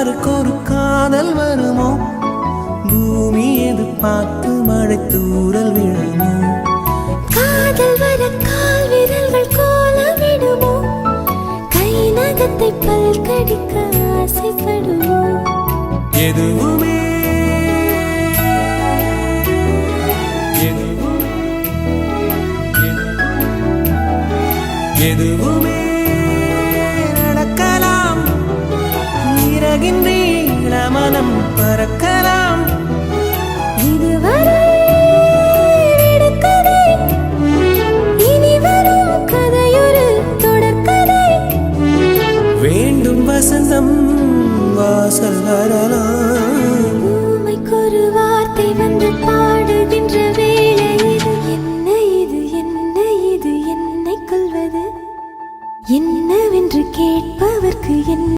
யாருக்கு ஒரு காதல் வருமோ பூமி எது பார்த்து மழை தூறல் விழுமோ காதல் வர கால் விரல்கள் கோலமிடுமோ கை நகத்தை பல் கடிக்க ஆசைப்படுமோ எதுவுமே எதுவுமே நடக்கலாம் இறகின் நீள மனம் பறக்கலாம் இதுவரை விடுகதை இனி வரும் கதையொரு தொடர்கதை வேண்டும் வசந்தம் வாசல் வரலாம் ஊமைக்கொரு வார்த்தை வந்து பாடுகின்ற வேளை இது என்ன இது என்ன இது என்னை கொல்வது என்னவென்று கேட்பவர்க்கு என்ன